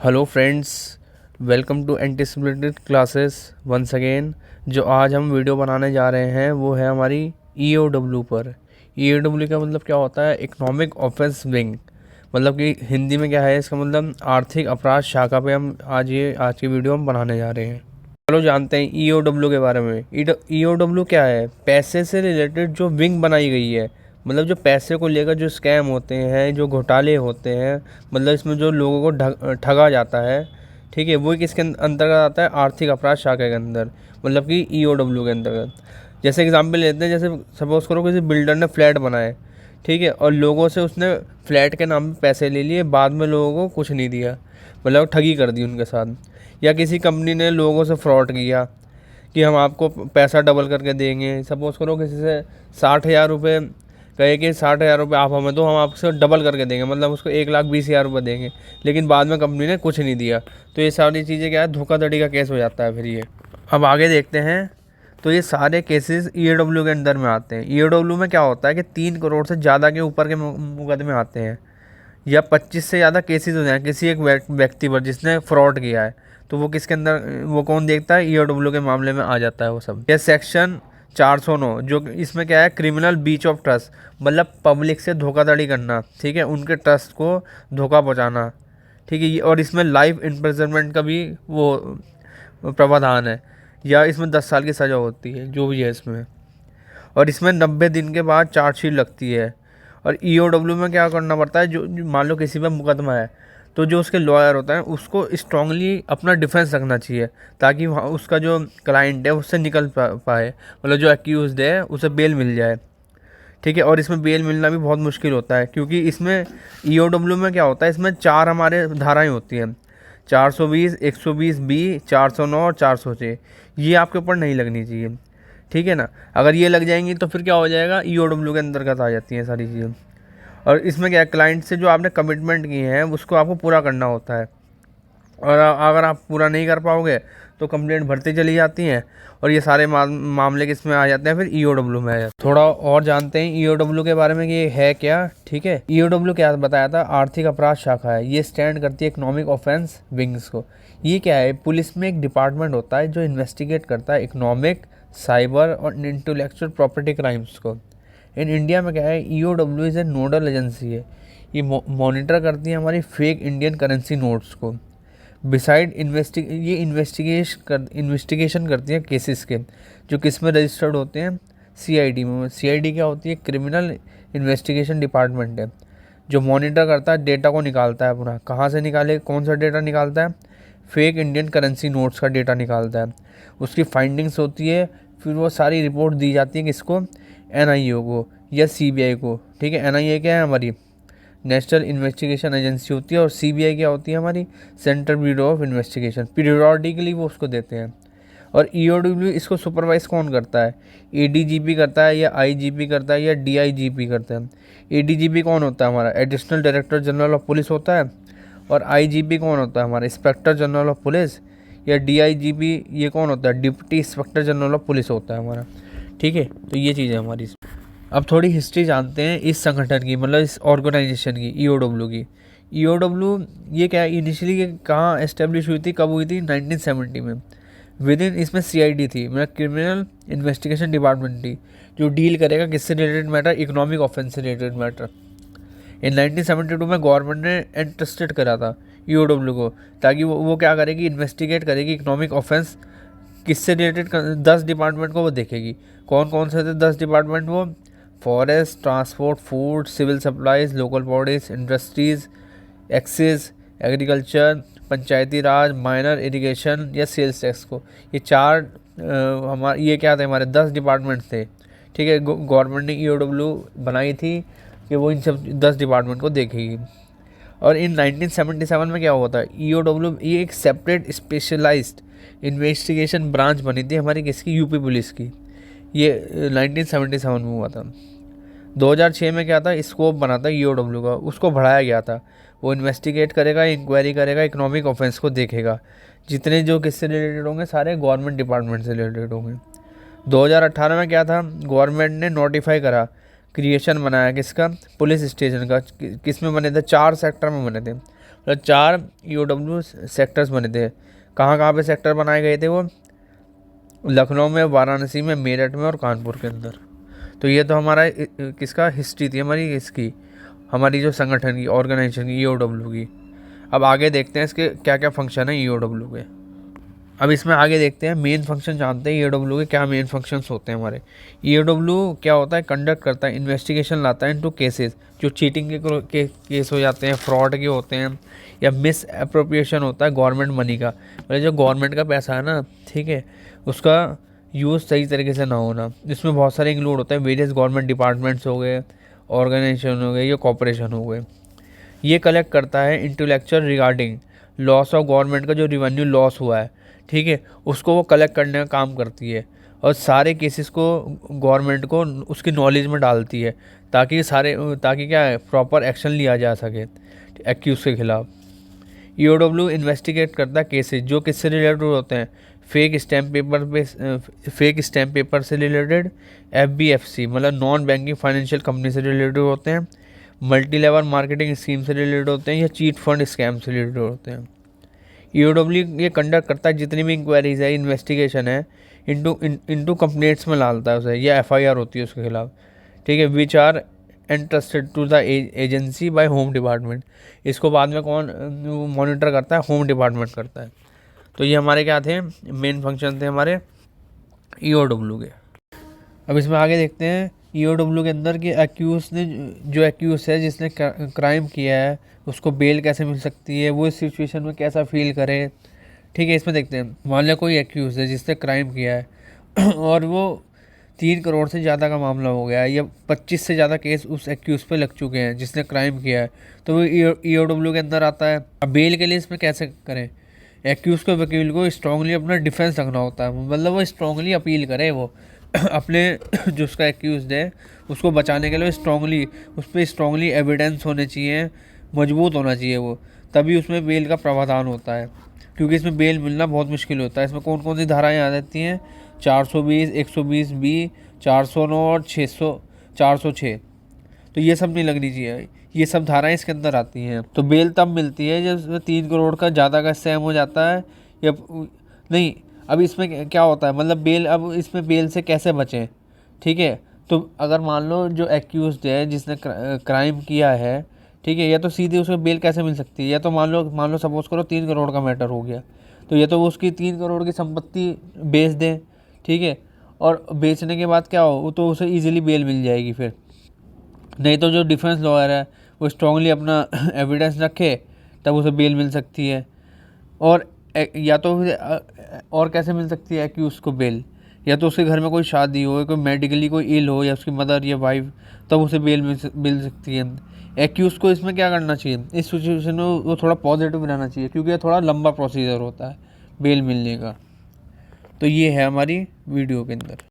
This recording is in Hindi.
Hello friends, welcome to anticipated classes once again. जो आज हम वीडियो बनाने जा रहे हैं वो है हमारी ईओडब्ल्यू पर। ईओडब्ल्यू का मतलब क्या होता है? Economic offence wing. मतलब कि हिंदी में क्या है इसका मतलब? आर्थिक अपराध शाखा पे हम आज की वीडियो हम बनाने जा रहे हैं। चलो जानते हैं ईओडब्ल्यू के बारे में। ईओडब्ल्यू क्या है? पैसे से रिलेटेड जो विंग बनाई गई है। मतलब जो पैसे को लेकर जो स्कैम होते हैं, जो घोटाले होते हैं, मतलब इसमें जो लोगों को ठगा जाता है, ठीक है, वो किसके अंतर्गत आता है? आर्थिक अपराध शाखा के अंदर, मतलब कि ईओडब्ल्यू के अंतर्गत। जैसे एग्जांपल लेते हैं, जैसे सपोज करो किसी बिल्डर ने फ्लैट बनाए, ठीक है, और लोगों से उसने फ्लैट के नाम पे पैसे ले लिए, बाद में लोगों को कुछ नहीं दिया, मतलब ठगी कर दी उनके साथ। या किसी कंपनी ने लोगों से फ्रॉड किया कि हम आपको पैसा डबल करके देंगे। सपोज़ करो किसी से 60,000 रुपये कहे कि 60,000 रुपये आप हमें दो, हम आपसे डबल करके देंगे, मतलब उसको 1,20,000 रुपये देंगे, लेकिन बाद में कंपनी ने कुछ नहीं दिया। तो ये सारी चीज़ें क्या है? धोखाधड़ी का केस हो जाता है फिर ये। अब आगे देखते हैं। तो ये सारे केसेस ईओडब्ल्यू के अंदर में आते हैं। ईओडब्ल्यू में क्या होता है कि 3 करोड़ से ज़्यादा के ऊपर के मुकदमे आते हैं, या 25 से ज़्यादा केसेस हो जाए किसी एक व्यक्ति पर जिसने फ्रॉड किया है, तो वो किसके अंदर, वो कौन देखता है? ईओडब्ल्यू के मामले में आ जाता है वो सब। ये सेक्शन 409, जो इसमें क्या है? क्रिमिनल ब्रीच ऑफ ट्रस्ट, मतलब पब्लिक से धोखाधड़ी करना, ठीक है, उनके ट्रस्ट को धोखा पहुंचाना, ठीक है। और इसमें लाइफ इम्प्रिजनमेंट का भी वो प्रावधान है, या इसमें 10 साल की सज़ा होती है, जो भी है इसमें। और इसमें 90 दिन के बाद चार्जशीट लगती है। और ईओडब्ल्यू में क्या करना पड़ता है? जो मान लो किसी पर मुकदमा है, तो जो उसके लॉयर होता है उसको स्ट्रांगली अपना डिफेंस रखना चाहिए, ताकि वहाँ उसका जो क्लाइंट है उससे निकल पाए, मतलब जो एक्यूज्ड है उसे बेल मिल जाए, ठीक है। और इसमें बेल मिलना भी बहुत मुश्किल होता है, क्योंकि इसमें ईओडब्ल्यू में क्या होता है? इसमें 4 हमारे धाराएं होती हैं, 420, 120B, 409 और 406। ये आपके ऊपर नहीं लगनी चाहिए, ठीक है ना। अगर ये लग जाएंगी तो फिर क्या हो जाएगा? ईओडब्ल्यू के अंतर्गत आ जाती हैं सारी चीज़ें। और इसमें क्या है? क्लाइंट से जो आपने कमिटमेंट किए हैं उसको आपको पूरा करना होता है, और अगर आप पूरा नहीं कर पाओगे तो कंप्लेंट भरती चली जाती हैं, और ये सारे मामले किस में आ जाते हैं? फिर ईओडब्ल्यू में आ जाते हैं। थोड़ा और जानते हैं ईओडब्ल्यू के बारे में कि ये है क्या, ठीक है। ईओडब्ल्यू क्या बताया था? आर्थिक अपराध शाखा है। ये स्टैंड करती है इकोनॉमिक ऑफेंस विंग्स को। ये क्या है? पुलिस में एक डिपार्टमेंट होता है जो इन्वेस्टिगेट करता है इकोनॉमिक, साइबर और इंटेलेक्चुअल प्रॉपर्टी क्राइम्स को। इन इंडिया में क्या है? EOW is a nodal agency है। ये मॉनिटर करती है हमारी फेक इंडियन करेंसी नोट्स को। बिसाइड ये इन्वेस्टिगेशन करती है केसेस के, जो किस में रजिस्टर्ड होते हैं? सीआईडी में। सीआईडी क्या होती है? क्रिमिनल इन्वेस्टिगेशन डिपार्टमेंट है, जो मॉनिटर करता है, डेटा को निकालता है अपना। कहाँ से निकाले? कौन सा डेटा निकालता है? फेक इंडियन करेंसी नोट्स का डेटा निकालता है। उसकी फाइंडिंग्स होती है, फिर वो सारी रिपोर्ट दी जाती है किसको? एनआईए को या सीबीआई को, ठीक है। एनआईए क्या है? हमारी नेशनल इन्वेस्टिगेशन एजेंसी होती है, और सीबीआई क्या होती है? हमारी central bureau of investigation. Periodically वो उसको देते हैं। और ईओडब्ल्यू इसको सुपरवाइज कौन करता है? एडीजीपी करता है, या आईजीपी करता है, या डीआईजीपी करता है। एडीजीपी कौन होता है? हमारा additional director general of police होता है। और आईजीपी कौन होता है? हमारा इंस्पेक्टर जनरल ऑफ पुलिस। या डीआईजीपी ये कौन होता है? Deputy inspector general of police होता है हमारा, ठीक है। तो ये चीज़ है हमारी। अब थोड़ी हिस्ट्री जानते हैं इस संगठन की, मतलब इस ऑर्गेनाइजेशन की, ईओडब्ल्यू की। ईओडब्ल्यू ये क्या है? इनिशियली कहाँ एस्टेब्लिश हुई थी, कब हुई थी? 1970 में। विद इन इसमें सीआईडी थी, मतलब क्रिमिनल इन्वेस्टिगेशन डिपार्टमेंट थी, जो डील करेगा किससे रिलेटेड मैटर? इकोनॉमिक ऑफेंस से रिलेटेड मैटर। इन 1972 में गवर्नमेंट ने इंटरेस्टेड करा था ईओडब्ल्यू को, ताकि वो क्या करेगी? इन्वेस्टिगेट करेगी इकोनॉमिक ऑफेंस किससे रिलेटेड। 10 डिपार्टमेंट को वो देखेगी। कौन कौन से थे 10 डिपार्टमेंट? वो forest, transport, food, civil supplies, local bodies, industries, excise, agriculture, Panchayati Raj, minor irrigation या सेल्स टैक्स को। ये 4 हमारे ये क्या थे? हमारे 10 डिपार्टमेंट थे, ठीक है। गवर्नमेंट ने ईओडब्ल्यू बनाई थी कि वो इन सब 10 डिपार्टमेंट को देखेगी। और इन 1977 में क्या हुआ था? ईओडब्ल्यू ये एक सेपरेट स्पेशलाइज्ड इन्वेस्टिगेशन ब्रांच बनी थी हमारी, किसकी? यूपी पुलिस की। ये 1977 में हुआ था। 2006 में क्या था? स्कोप बना था ईओडब्ल्यू का, उसको बढ़ाया गया था। वो इन्वेस्टिगेट करेगा, इंक्वायरी करेगा, इकोनॉमिक ऑफेंस को देखेगा। जितने जो किससे रिलेटेड होंगे? सारे गवर्नमेंट डिपार्टमेंट से रिलेटेड होंगे। 2018 में क्या था? गवर्नमेंट ने नोटिफाई करा, क्रिएशन बनाया किसका? पुलिस स्टेशन का। किस में बने थे? 4 सेक्टर में बने थे। मतलब 4 EOW सेक्टर्स बने थे। कहाँ कहाँ पे सेक्टर बनाए गए थे वो? लखनऊ में, वाराणसी में, मेरठ में और कानपुर के अंदर। तो ये तो हमारा किसका हिस्ट्री थी हमारी, इसकी हमारी जो संगठन की, ऑर्गेनाइजेशन की, EOW की। अब आगे देखते हैं इसके क्या क्या फंक्शन है EOW के। अब इसमें आगे देखते हैं मेन फंक्शन, जानते हैं EOW के क्या मेन फंक्शंस होते हैं हमारे। EOW क्या होता है? कंडक्ट करता है, इन्वेस्टिगेशन लाता है इनटू केसेस, जो चीटिंग के केस हो जाते हैं, फ्रॉड के होते हैं, या मिस अप्रोप्रिएशन होता है गवर्नमेंट मनी का, मतलब जो गवर्नमेंट का पैसा है ना, ठीक है, उसका यूज़ सही तरीके से ना होना। इसमें बहुत सारे इंक्लूड होते हैं, वेरियस गवर्नमेंट डिपार्टमेंट्स हो गए, ऑर्गेनाइजेशन हो गए, या कॉरपोरेशन हो गए। ये कलेक्ट करता है intellectual regarding loss of government का जो रिवेन्यू लॉस हुआ है, ठीक है, उसको वो कलेक्ट करने का काम करती है, और सारे केसेस को गवर्नमेंट को उसकी नॉलेज में डालती है, ताकि क्या है, प्रॉपर एक्शन लिया जा सके एक्यूज के खिलाफ। EOW इन्वेस्टिगेट करता है केसेस जो किससे रिलेटेड होते हैं, फेक स्टैम्प पेपर से रिलेटेड, FBFC मतलब नॉन बैंकिंग फाइनेंशियल कंपनी से रिलेटेड होते हैं, मल्टी लेवल मार्केटिंग स्कीम से रिलेटेड होते हैं, या चीट फंड स्कैम से रिलेटेड होते हैं। EOW ये कंडक्ट करता है जितनी भी इंक्वायरीज है, इन्वेस्टिगेशन है, इंटू कंप्लेंट्स में डालता है उसे, या FIR होती है उसके खिलाफ, ठीक है, which are entrusted to the agency by home department. इसको बाद में कौन मॉनिटर करता है? होम डिपार्टमेंट करता है। तो ये हमारे क्या थे, मेन फंक्शन थे हमारे EOW के। अब इसमें आगे देखते हैं EOW के अंदर कि एक्यूज है जिसने क्राइम किया है, उसको बेल कैसे मिल सकती है, वो इस सिचुएशन में कैसा फील करे, ठीक है। इसमें देखते हैं, मान लिया कोई एक्यूज है जिसने क्राइम किया है और वो 3 करोड़ से ज़्यादा का मामला हो गया है, या 25 से ज़्यादा केस उस एक्यूज पे लग चुके हैं जिसने क्राइम किया है, तो वो EOW के अंदर आता है। अब बेल के लिए इसमें कैसे करें? एक्यूज को, वकील को स्ट्रांगली अपना डिफेंस रखना होता है, मतलब वो स्ट्रांगली अपील करे, वो अपने जो उसका एक्यूज है उसको बचाने के लिए स्ट्रांगली, उस पर स्ट्रांगली एविडेंस होने चाहिए, मजबूत होना चाहिए वो, तभी उसमें बेल का प्रावधान होता है। क्योंकि इसमें बेल मिलना बहुत मुश्किल होता है। इसमें कौन कौन सी धाराएं आ जाती हैं? 420, 120B, 409 और 406। तो ये सब नहीं लगनी चाहिए, ये सब धाराएं इसके अंदर आती हैं। तो बेल तब मिलती है जब 3 करोड़ का ज़्यादा का स्कैम हो जाता है, या नहीं। अब इसमें क्या होता है, मतलब बेल, अब इसमें बेल से कैसे बचें, ठीक है। तो अगर मान लो जो एक्यूज्ड है जिसने क्राइम किया है, ठीक है, या तो सीधे उसको बेल कैसे मिल सकती है, या तो मान लो सपोज करो 3 करोड़ का मैटर हो गया, तो या तो वो उसकी 3 करोड़ की संपत्ति बेच दें, ठीक है, और बेचने के बाद क्या हो, तो उसे ईजिली बेल मिल जाएगी फिर। नहीं तो जो डिफेंस लॉयर है वो स्ट्रांगली अपना एविडेंस रखे, तब उसे बेल मिल सकती है। और या तो और कैसे मिल सकती है कि उसको बेल, या तो उसके घर में कोई शादी हो, कोई मेडिकली कोई इल हो, या उसकी मदर या वाइफ, तब उसे बेल मिल सकती है। एक्यूज को इसमें क्या करना चाहिए, इस सिचुएशन में वो थोड़ा पॉजिटिव रहना चाहिए, क्योंकि ये थोड़ा लंबा प्रोसीजर होता है बेल मिलने का। तो ये है हमारी वीडियो के अंदर।